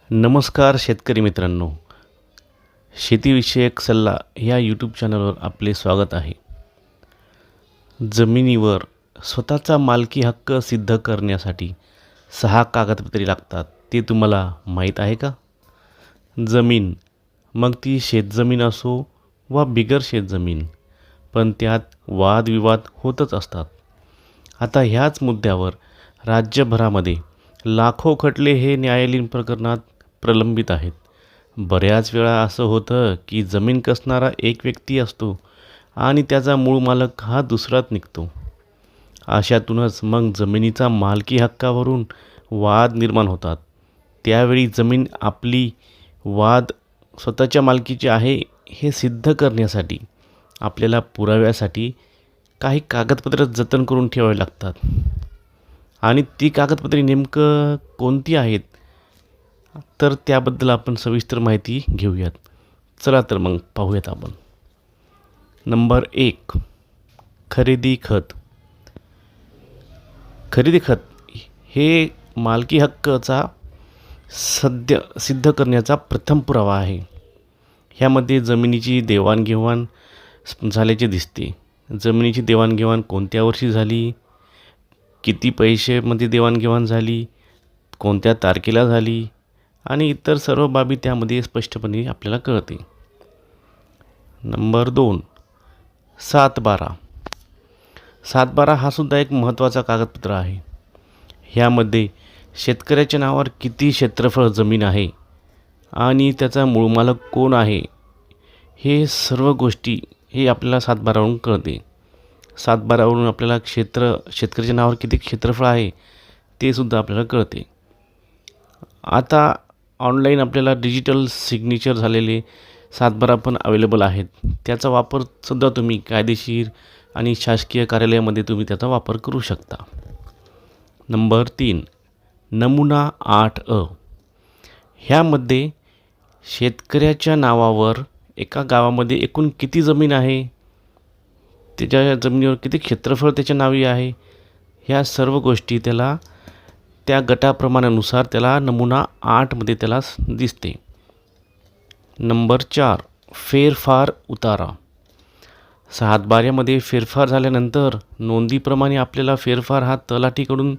नमस्कार शेतकरी मित्रांनो, शेतीविषयक सल्ला या यूट्यूब चॅनलवर आपले स्वागत आहे. जमिनीवर स्वतःचा मालकी हक्क सिद्ध करण्यासाठी 6 कागदपत्रे लागतात. ते तुम्हाला माहीत आहे का? जमीन, मग ती शेतजमीन असो वा बिगर शेतजमीन, पण त्यात वादविवाद होतच असतात. आता ह्याच मुद्द्यावर राज्यभरामध्ये लाखो खटले हे न्यायालयीन प्रकरणात प्रलंबित आहेत. बऱ्याच वेळा असं होतं की जमीन कसणारा एक व्यक्ती असतो आणि त्याचा मूळ मालक हा दुसराच निघतो. अशातूनच मग जमिनीचा मालकी हक्कावरून वाद निर्माण होतात. त्यावेळी जमीन आपली वाद स्वतःच्या मालकीची आहे हे सिद्ध करण्यासाठी आपल्याला पुराव्यासाठी काही कागदपत्र जतन करून ठेवावी लागतात. आणि ती कागदपत्रे नेमकं कोणती आहेत, तर त्याबद्दल आपण सविस्तर माहिती घेऊयात. चला तर मग पाहूयात आपण. नंबर 1, खरेदी खत. खरेदी खत हे मालकी हक्काचा सिद्ध करण्याचा प्रथम पुरावा आहे. ह्यामध्ये जमिनीची देवाणघेवाण झाल्याचे दिसते. जमिनीची देवाणघेवाण कोणत्या वर्षी झाली, किती पैशामध्ये देवाणघेवाण झाली, कोणत्या तारखेला झाली आणि इतर सर्व बाबी त्यामध्ये स्पष्टपणे आपल्याला कळते. नंबर 2, 7/12. 7/12 हा सुद्धा एक महत्त्वाचा कागदपत्र आहे. ह्यामध्ये शेतकऱ्याच्या नावावर किती क्षेत्रफळ जमीन आहे आणि त्याचा मूळ मालक कोण आहे हे सर्व गोष्टी हे आपल्याला 7/12वरून कळते. 7/12वरून आपल्याला शेतकऱ्याच्या नावावर किती क्षेत्रफळ आहे ते सुद्धा आपल्याला कळते. आता ऑनलाईन आपल्याला डिजिटल सिग्नेचर झालेले 7/12 पण अवेलेबल आहेत. त्याचा वापरसुद्धा तुम्ही कायदेशीर आणि शासकीय कार्यालयामध्ये तुम्ही त्याचा वापर करू शकता. नंबर 3, नमुना 8A. ह्यामध्ये शेतकऱ्याच्या नावावर एका गावामध्ये एकूण किती जमीन आहे, त्याच्या जमिनीवर किती क्षेत्रफळ त्याच्या नावी आहे, ह्या सर्व गोष्टी त्याला त्या गटाप्रमाणानुसार त्याला नमुना 8मध्ये त्याला दिसते. नंबर 4, फेरफार उतारा. 7/12मध्ये फेरफार झाल्यानंतर नोंदीप्रमाणे आपल्याला फेरफार हा तलाठीकडून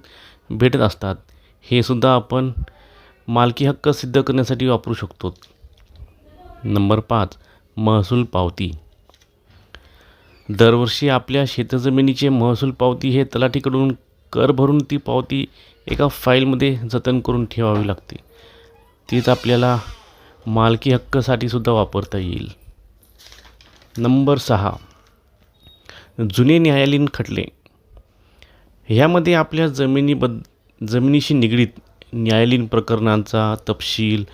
भेटत असतात. हे सुद्धा आपण मालकी हक्क सिद्ध करण्यासाठी वापरू शकतो. नंबर 5, महसूल पावती. दरवर्षी आपल्या शेतजमिनीचे महसूल पावती हे तलाठीकडून कर भरून ती पावती एका फाईलमध्ये जतन करून ठेवावी लागते. तीच आपल्याला मालकी हक्कासाठी सुद्धा वापरता येईल. नंबर 6, जुने न्यायालयीन खटले. ह्यामध्ये आपल्या जमिनीशी निगडीत न्यायालयीन प्रकरणांचा तपशील,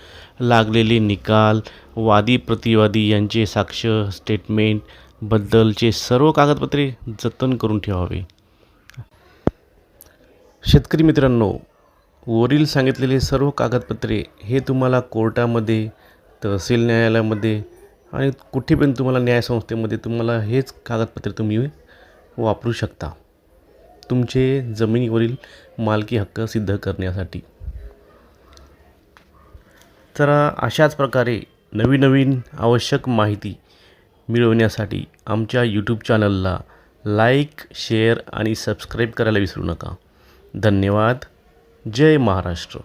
लागलेले निकाल, वादी प्रतिवादी यांचे साक्ष स्टेटमेंट बद्दलचे सर्व कागदपत्रे जतन करून ठेवावे. शेतकरी मित्रांनो, वरील सांगितलेले सर्व कागदपत्रे हे तुम्हाला कोर्टामध्ये, तहसील न्यायालयामध्ये आणि कुठे पण तुम्हाला न्यायसंस्थेमध्ये तुम्हाला हेच कागदपत्रे तुम्ही वापरू शकता तुमचे जमिनीवरील मालकी हक्क सिद्ध करण्यासाठी. तर अशाच प्रकारे नवीन आवश्यक माहिती मिळवण्यासाठी आमच्या यूट्यूब चॅनलला लाईक, शेअर आणि सबस्क्राईब करायला विसरू नका. धन्यवाद. जय महाराष्ट्र.